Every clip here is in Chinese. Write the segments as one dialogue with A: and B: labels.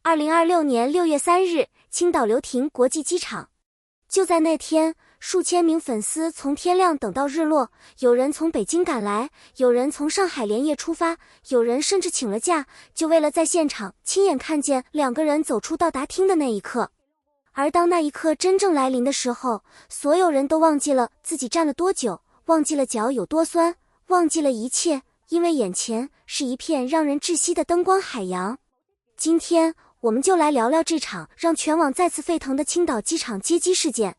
A: 2026年6月3日，青岛流亭国际机场。就在那天，数千名粉丝从天亮等到日落，有人从北京赶来，有人从上海连夜出发，有人甚至请了假，就为了在现场亲眼看见两个人走出到达厅的那一刻。而当那一刻真正来临的时候，所有人都忘记了自己站了多久，忘记了脚有多酸，忘记了一切，因为眼前是一片让人窒息的灯光海洋。今天我们就来聊聊这场让全网再次沸腾的青岛机场接机事件，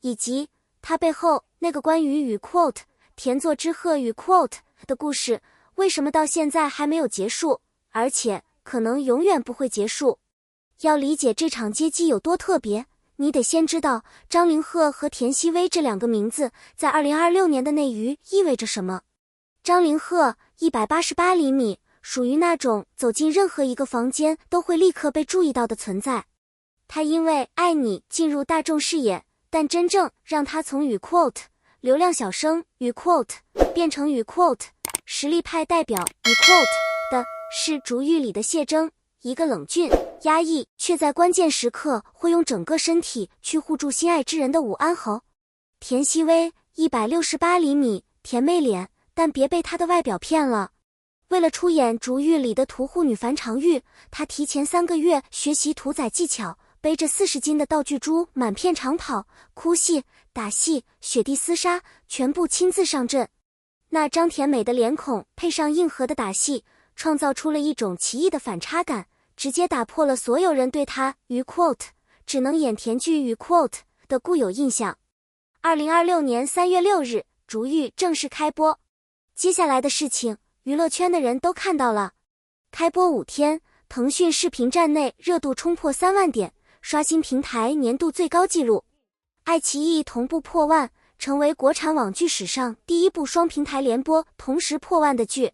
A: 以及它背后那个关于与 quote 田作之鹤与 quote 的故事，为什么到现在还没有结束，而且可能永远不会结束。要理解这场接机有多特别，你得先知道张凌赫和田曦薇这两个名字在2026年的内娱意味着什么。张凌赫188厘米，属于那种走进任何一个房间都会立刻被注意到的存在。他因为爱你进入大众视野，但真正让他从与 quote 流量小生与 quote 变成与 quote 实力派代表与 quote 的是逐玉里的谢峥，一个冷峻压抑却在关键时刻会用整个身体去护住心爱之人的武安侯。田曦薇168厘米，甜妹脸，但别被她的外表骗了。为了出演逐玉里的屠户女樊长玉，她提前3个月学习屠宰技巧，背着40斤的道具猪满片长跑，哭戏、打戏、雪地厮杀，全部亲自上阵。那张甜美的脸孔配上硬核的打戏，创造出了一种奇异的反差感，直接打破了所有人对她与 quote 只能演甜剧与 quote 的固有印象。2026年3月6日，逐玉正式开播。接下来的事情娱乐圈的人都看到了。开播5天，腾讯视频站内热度冲破3万点，刷新平台年度最高纪录。爱奇艺同步破万，成为国产网剧史上第一部双平台联播同时破万的剧。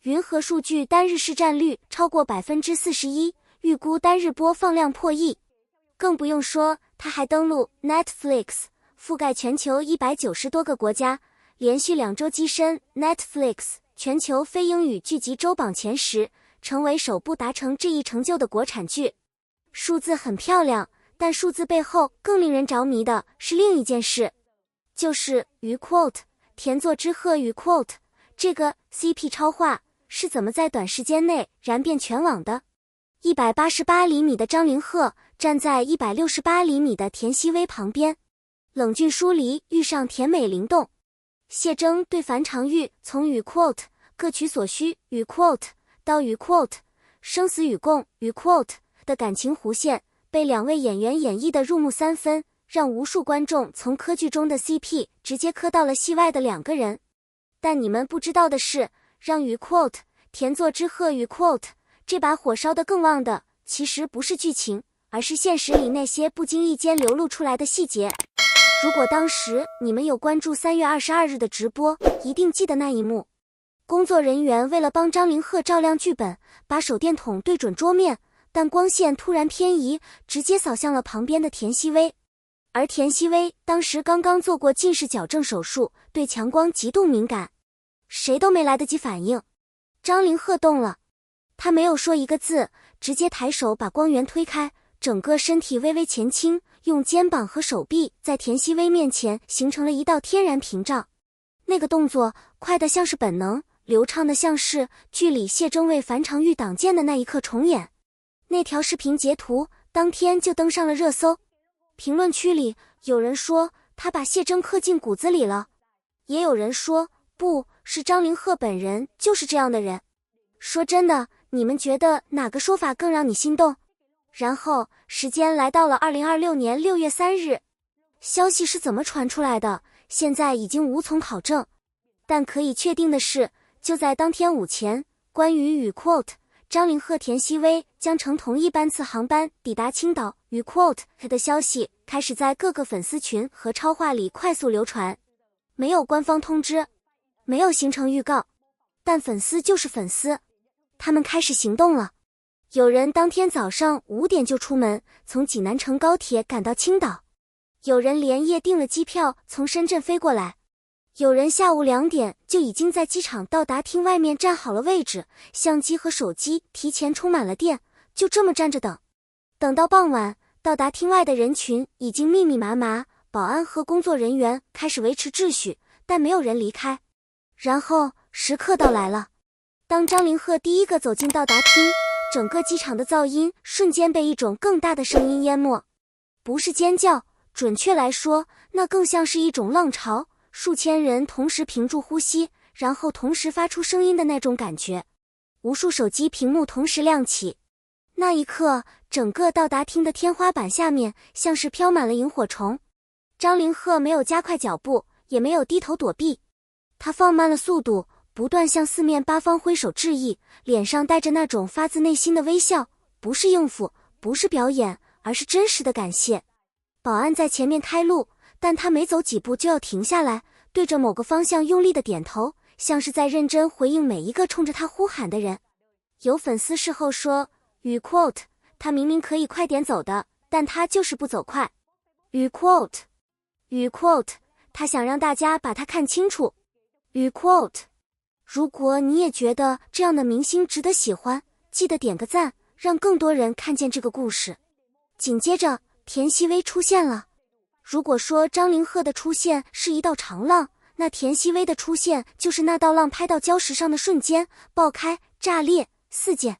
A: 云和数据单日市占率超过 41%， 预估单日播放量破亿。更不用说，它还登陆 Netflix， 覆盖全球190多个国家，连续2周跻身 Netflix全球非英语剧集周榜前10，成为首部达成这一成就的国产剧。数字很漂亮，但数字背后更令人着迷的是另一件事，就是与 quote 田作之鹤与 quote 这个 CP 超话是怎么在短时间内燃遍全网的。188厘米的张凌赫站在168厘米的田曦薇旁边，冷峻疏离遇上甜美灵动。谢峥对樊长玉从与 quote 各取所需与 quote 到与 quote 生死与共与 quote 的感情弧线，被2位演员演绎的入木三分，让无数观众从磕剧中的 CP 直接磕到了戏外的2个人。但你们不知道的是，让与 quote 田作之鹤与 quote 这把火烧得更旺的，其实不是剧情，而是现实里那些不经意间流露出来的细节。如果当时你们有关注3月22日的直播，一定记得那一幕。工作人员为了帮张凌赫照亮剧本，把手电筒对准桌面，但光线突然偏移，直接扫向了旁边的田曦薇。而田曦薇当时刚刚做过近视矫正手术，对强光极度敏感，谁都没来得及反应。张凌赫动了，他没有说一个字，直接抬手把光源推开，整个身体微微前倾，用肩膀和手臂在田曦薇面前形成了一道天然屏障。那个动作快得像是本能，流畅的像是剧里谢峥为樊长玉挡箭的那一刻重演。那条视频截图当天就登上了热搜，评论区里有人说他把谢峥刻进骨子里了，也有人说不，是张凌赫本人就是这样的人。说真的，你们觉得哪个说法更让你心动？然后时间来到了2026年6月3日，消息是怎么传出来的，现在已经无从考证。但可以确定的是，就在当天午前，关于与 quote 张凌赫田曦薇将乘同一班次航班抵达青岛与 quote 的消息开始在各个粉丝群和超话里快速流传。没有官方通知，没有行程预告，但粉丝就是粉丝，他们开始行动了。有人当天早上5点就出门，从济南乘高铁赶到青岛；有人连夜订了机票从深圳飞过来；有人下午2点就已经在机场到达厅外面站好了位置，相机和手机提前充满了电，就这么站着等。等到傍晚，到达厅外的人群已经密密麻麻，保安和工作人员开始维持秩序，但没有人离开。然后时刻到来了，当张凌赫第一个走进到达厅，整个机场的噪音瞬间被一种更大的声音淹没。不是尖叫，准确来说，那更像是一种浪潮，数千人同时屏住呼吸，然后同时发出声音的那种感觉。无数手机屏幕同时亮起，那一刻，整个到达厅的天花板下面像是飘满了萤火虫。张凌赫没有加快脚步，也没有低头躲避，他放慢了速度，不断向四面八方挥手致意，脸上带着那种发自内心的微笑，不是应付，不是表演，而是真实的感谢。保安在前面开路，但他每走几步就要停下来，对着某个方向用力的点头，像是在认真回应每一个冲着他呼喊的人。有粉丝事后说，与 quote 他明明可以快点走的，但他就是不走快。与 quote 他想让大家把他看清楚。与 quote 如果你也觉得这样的明星值得喜欢，记得点个赞，让更多人看见这个故事。紧接着田曦薇出现了。如果说张凌赫的出现是一道长浪，那田曦薇的出现就是那道浪拍到礁石上的瞬间，爆开、炸裂、四溅。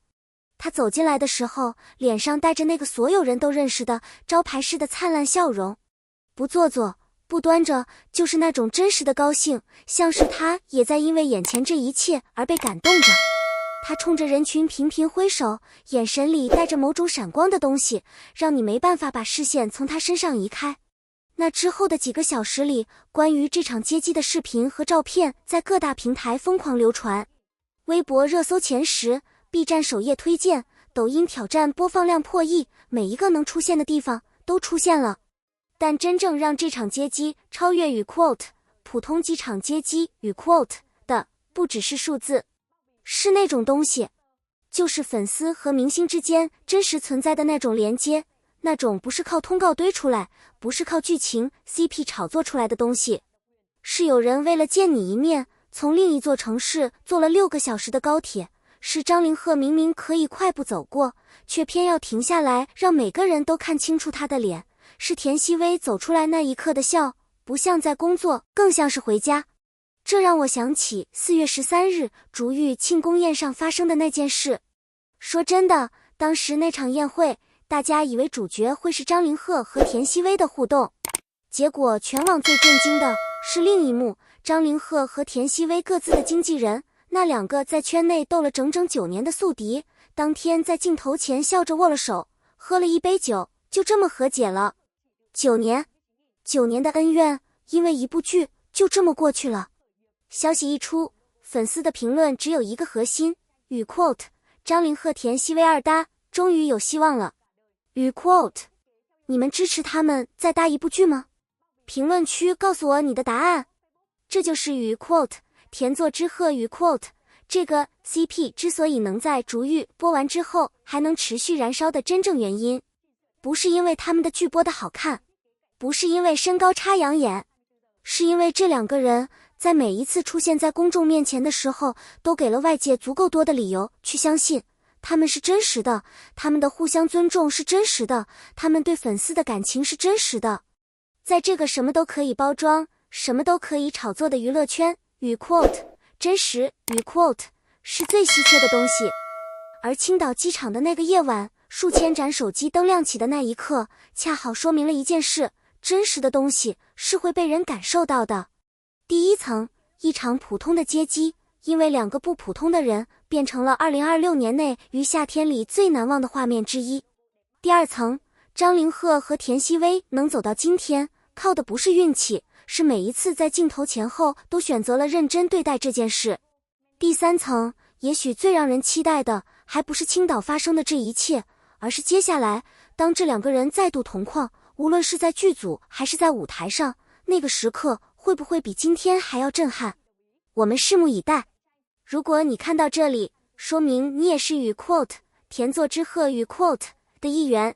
A: 他走进来的时候，脸上带着那个所有人都认识的招牌式的灿烂笑容，不做作，不端着，就是那种真实的高兴，像是他也在因为眼前这一切而被感动着。他冲着人群频频挥手，眼神里带着某种闪光的东西，让你没办法把视线从他身上移开。那之后的几个小时里，关于这场接机的视频和照片在各大平台疯狂流传，微博热搜前10， B 站首页推荐，抖音挑战播放量破亿，每一个能出现的地方都出现了。但真正让这场接机超越与 quote 普通机场接机与 quote 的，不只是数字，是那种东西，就是粉丝和明星之间真实存在的那种连接，那种不是靠通告堆出来，不是靠剧情 CP 炒作出来的东西，是有人为了见你一面，从另一座城市坐了6个小时的高铁，是张凌赫明明可以快步走过，却偏要停下来让每个人都看清楚他的脸，是田曦薇走出来那一刻的笑，不像在工作，更像是回家。这让我想起4月13日竹玉庆功宴上发生的那件事。说真的，当时那场宴会，大家以为主角会是张凌赫和田曦薇的互动，结果全网最震惊的是另一幕，张凌赫和田曦薇各自的经纪人，那2个在圈内斗了整整9年的宿敌，当天在镜头前笑着握了手，喝了一杯酒，就这么和解了。9年的恩怨，因为一部剧就这么过去了。消息一出，粉丝的评论只有一个核心，与 quote 张凌赫田曦薇二搭终于有希望了。与 quote 你们支持他们再搭一部剧吗？评论区告诉我你的答案。这就是与 quote 田作之鹤与 quote 这个 CP 之所以能在竹玉播完之后还能持续燃烧的真正原因，不是因为他们的剧播的好看，不是因为身高差养眼，是因为这2个人在每一次出现在公众面前的时候，都给了外界足够多的理由去相信他们是真实的，他们的互相尊重是真实的，他们对粉丝的感情是真实的。在这个什么都可以包装，什么都可以炒作的娱乐圈，与 quote 真实与 quote 是最稀缺的东西。而青岛机场的那个夜晚，数千盏手机灯亮起的那一刻，恰好说明了一件事，真实的东西是会被人感受到的。第一层，一场普通的接机，因为2个不普通的人，变成了2026年内于夏天里最难忘的画面之一。第二层，张凌赫和田曦薇能走到今天，靠的不是运气，是每一次在镜头前后都选择了认真对待这件事。第三层，也许最让人期待的，还不是青岛发生的这一切，而是接下来，当这2个人再度同框，无论是在剧组还是在舞台上，那个时刻会不会比今天还要震撼？我们拭目以待。如果你看到这里，说明你也是与 quote 田作之鹤与 quote 的一员。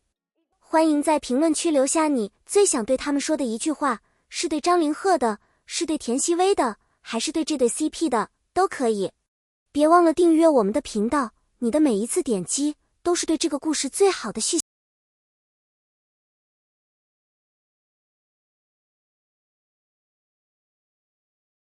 A: 欢迎在评论区留下你最想对他们说的一句话，是对张凌赫的，是对田曦薇的，还是对这对 CP 的，都可以。别忘了订阅我们的频道，你的每一次点击都是对这个故事最好的续